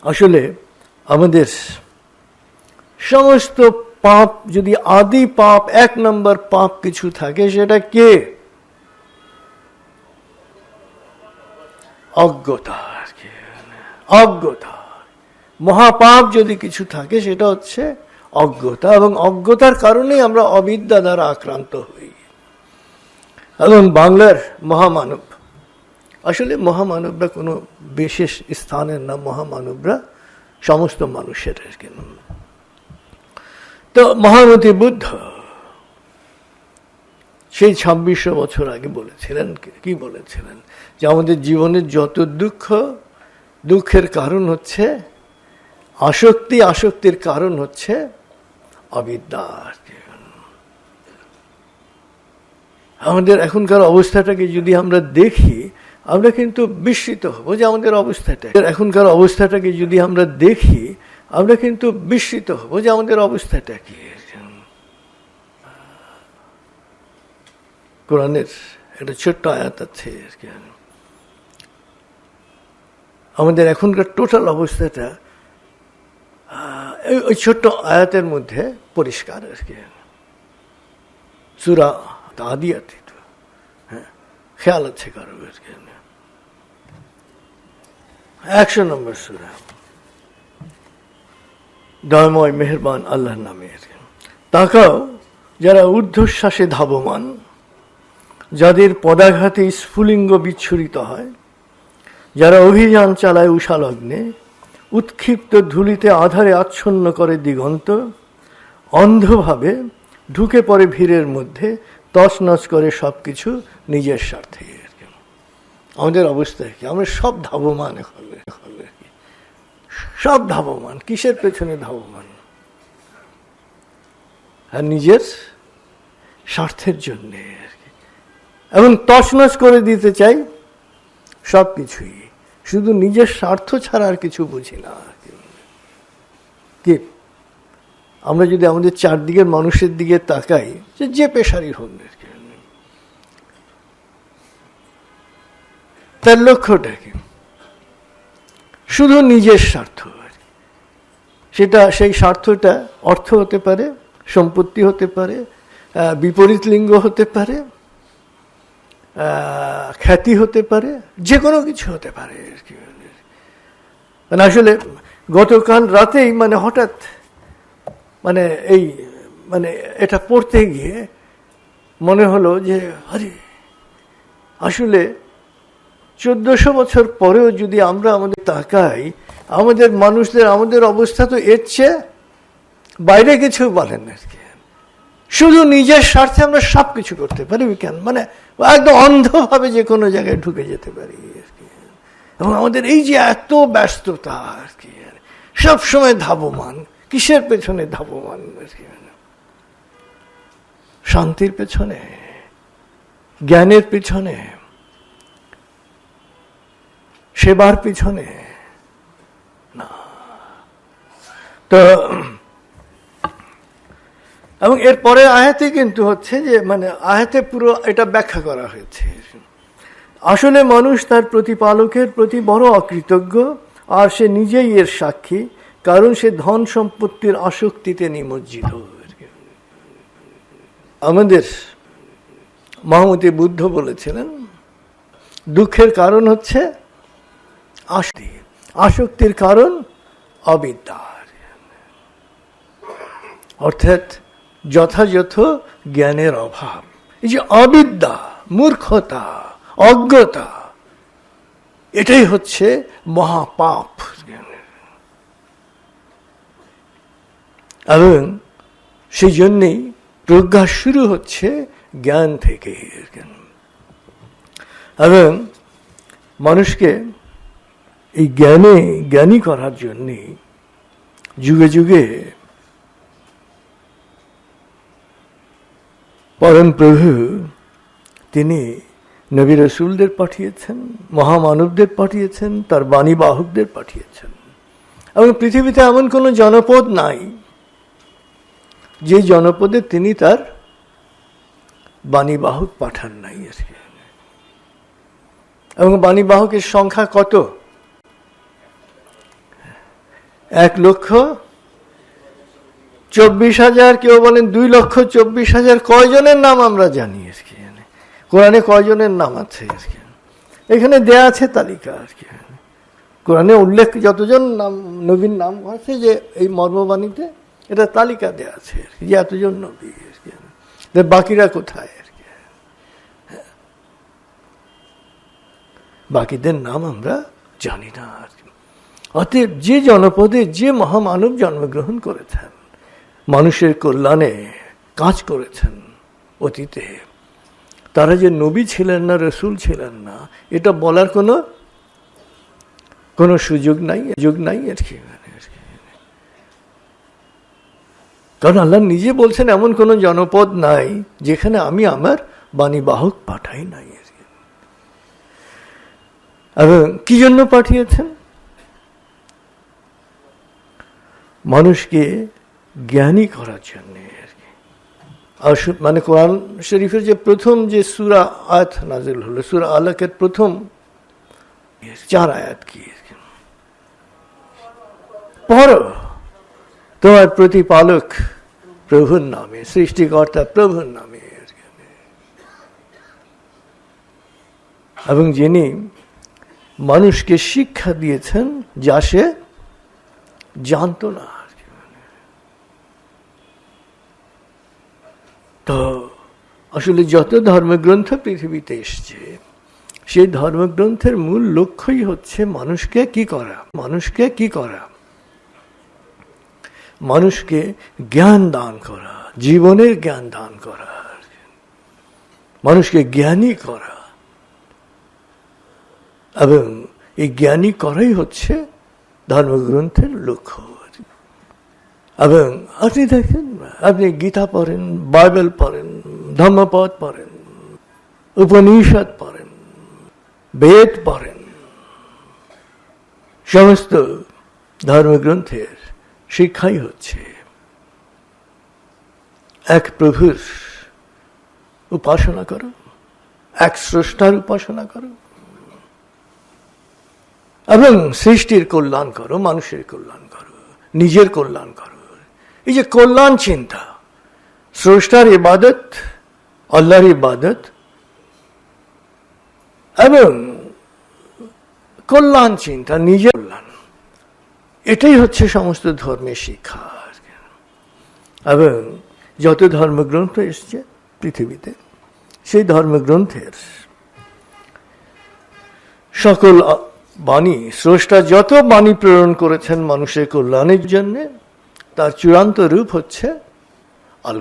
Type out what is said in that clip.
আসলে আমাদের সমস্ত পাপ, যদি আদি পাপ, 1 নম্বর পাপ কিছু থাকে, সেটা কে? অজ্ঞতা। অজ্ঞতা। মহাপাপ যদি কিছু থাকে সেটা হচ্ছে অজ্ঞতা, এবং অজ্ঞতার কারণেই আমরা অবিদ্যা দ্বারা আক্রান্ত হই। এবং বাংলার মহামানব, আসলে মহামানবরা কোনো বিশেষ স্থানের না, মহামানবরা সমস্ত মানুষের। তো মহামতি বুদ্ধ সেই 2600 বছর আগে বলেছিলেন, কি বলেছিলেন? যে আমাদের জীবনের যত দুঃখ, দুঃখের কারণ হচ্ছে আসক্তি, আসক্তির কারণ হচ্ছে অবিদ্যা। আমাদের এখনকার অবস্থাটাকে যদি আমরা দেখি, আমরা কিন্তু বিস্মিত হব যে আমাদের অবস্থাটা, এখনকার অবস্থাটাকে যদি আমরা দেখি, আমরা কিন্তু বিস্মিত হব যে আমাদের অবস্থাটা কি। কোরআনের একটা ছোট্ট আয়াত আছে, আমাদের এখনকার টোটাল অবস্থাটা ওই ছোট্ট আয়াতের মধ্যে পরিষ্কার। সূরা আদিয়াত, হ্যাঁ, খেয়াল আছে কারো? 100 নম্বর সূরা। দয়াময় মেহেরবান আল্লাহর নামে। তাকাও যারা ঊর্ধ্বশ্বাসে ধাবমান, যাদের পদাঘাতে স্ফুলিঙ্গ বিচ্ছুরিত হয়, যারা অভিযান চালায় উষালগ্নে, উৎক্ষিপ্ত ধূলিতে আধারে আচ্ছন্ন করে দিগন্ত, অন্ধভাবে ঢুকে পড়ে ভিড়ের মধ্যে, তছনছ করে সবকিছু নিজের স্বার্থে। আমাদের অবস্থা কি? আমরা সব ধাবমান, এখন সব ধাবমান। কিসের পেছনে ধাবমান? আর নিজের স্বার্থের জন্যে, এবং তছনছ করে দিতে চাই সবকিছুই, শুধু নিজের স্বার্থ ছাড়া আর কিছু বুঝি না। কি আমরা যদি আমাদের চারদিকের মানুষের দিকে তাকাই, যে পেশারই হোক, তার লক্ষ্যটা কি? শুধু নিজের স্বার্থ। সেটা, সেই স্বার্থটা অর্থ হতে পারে, সম্পত্তি হতে পারে, বিপরীত লিঙ্গ হতে পারে, খ্যাতি হতে পারে, যে কোনো কিছু হতে পারে। মানে আসলে গতকাল রাতেই হঠাৎ এটা পড়তে গিয়ে মনে হলো যে আরে, আসলে 1400 বছর পরেও যদি আমরা আমাদের তাকাই, আমাদের মানুষদের, আমাদের অবস্থা তো এর চেয়ে বাইরে কিছু বলেন আর কি। শুধু নিজের স্বার্থে আমরা সব কিছু করতে পারি, কেন একদম অন্ধভাবে যে কোনো জায়গায় ঢুকে যেতে পারি আর কি। এবং আমাদের এই যে এত ব্যস্ততা আর কি, সবসময় ধাবমান। কিসের পেছনে ধাবমান আর কি? শান্তির পেছনে, জ্ঞানের পিছনে, সেবার পিছনে না। তো এবং এরপরে আয়াতে কিন্তু হচ্ছে যে আয়াতে পুরো এটা ব্যাখ্যা করা হয়েছে। আসলে মানুষ তার প্রতিপালকের প্রতি বড় অকৃতজ্ঞ, আর সে নিজেই এর সাক্ষী, কারণ সে ধন সম্পত্তির আসক্তিতে নিমজ্জিত। আমাদের মহামতি বুদ্ধ বলেছিলেন, দুঃখের কারণ হচ্ছে আসক্তি, আসক্তির কারণ অবিদ্যা, অর্থাৎ যথাযথ জ্ঞানের অভাব। এই যে অবিদ্যা, মূর্খতা, অজ্ঞতা, এটাই হচ্ছে মহাপাপ। এবং সেই জন্যেই প্রজ্ঞা শুরু হচ্ছে জ্ঞান থেকে। এবং মানুষকে এই জ্ঞানী করার জন্যে যুগে যুগে পরম প্রভু তিনি নবী রসুলদের পাঠিয়েছেন, মহামানবদের পাঠিয়েছেন, তার বাণী বাহকদের পাঠিয়েছেন। এবং পৃথিবীতে এমন কোনো জনপদ নাই যে জনপদে তিনি তার বাণী বাহক পাঠান নাই। এবং বাণী বাহকের সংখ্যা কত? 1,24,000, কেউ বলেন 2,24,000, কয়জনের নাম আমরা জানি আর কি, কোরআনে কয়জনের নাম আছে আর কি, এখানে দেয়া আছে তালিকা আর কি, কোরআনে উল্লেখ যতজন নাম নবীর নাম আছে যে এই মর্মবাণীতে, এটা তালিকা দেয়া আছে আর কি, যে এতজন নবী আর কি, বাকিরা কোথায় আর কি, বাকিদের নাম আমরা জানি না আর কি। অতএব যে জনপদে যে মহামানব জন্মগ্রহণ করেছেন, মানুষের কল্যাণে কাজ করেছেন অতীতে, তারা যে নবী ছিলেন না, রসুল ছিলেন না, এটা বলার কোনো সুযোগ নাই আর কি। কারণ আল্লাহ নিজে বলছেন এমন কোন জনপদ নাই যেখানে আমি আমার বাণীবাহক পাঠাই নাই আর কি। এবং কি জন্য পাঠিয়েছেন? মানুষকে জ্ঞানী করার জন্য আর কি। মানে কোরআন শরীফের যে প্রথম যে সূরা আয়াত নাযিল হলো, সূরা আলাকের প্রথম 4 আয়াত কি, পড়ো তোমার প্রতিপালক প্রভুর নামে, সৃষ্টিকর্তা প্রভুর নামে, এবং যিনি মানুষকে শিক্ষা দিয়েছেন যা সে জানতো না। তো আসলে যত ধর্মগ্রন্থ পৃথিবীতে এসছে, সেই ধর্মগ্রন্থের মূল লক্ষ্যই হচ্ছে মানুষকে কি করা, মানুষকে জ্ঞান দান করা, জীবনের জ্ঞান দান করা, মানুষকে জ্ঞানী করা। এবং এই জ্ঞানী করাই হচ্ছে ধর্মগ্রন্থের লক্ষ্য। এবং আপনি দেখেন, আপনি গীতা পড়েন, বাইবেল পড়েন, ধর্মপদ পড়েন, উপনিষদ পড়েন, বেদ পড়েন, সমস্ত ধর্মগ্রন্থের শিক্ষাই হচ্ছে এক প্রভুর উপাসনা করো, এক স্রষ্টার উপাসনা করো, এবং সৃষ্টির কল্যাণ করো, মানুষের কল্যাণ করো, নিজের কল্যাণ করো। এই যে কল্যাণ চিন্তা, স্রষ্টার ইবাদত, আল্লাহর ইবাদত, এবং কল্যাণ চিন্তা, নিজের কল্যাণ, এটাই হচ্ছে সমস্ত ধর্মের শিক্ষা। এবং যত ধর্মগ্রন্থ এসছে পৃথিবীতে, সেই ধর্মগ্রন্থের সকল বাণী, স্রষ্টা যত বাণী প্রেরণ করেছেন মানুষের কল্যাণের জন্য, তার চূড়ান্ত রূপ হচ্ছে আল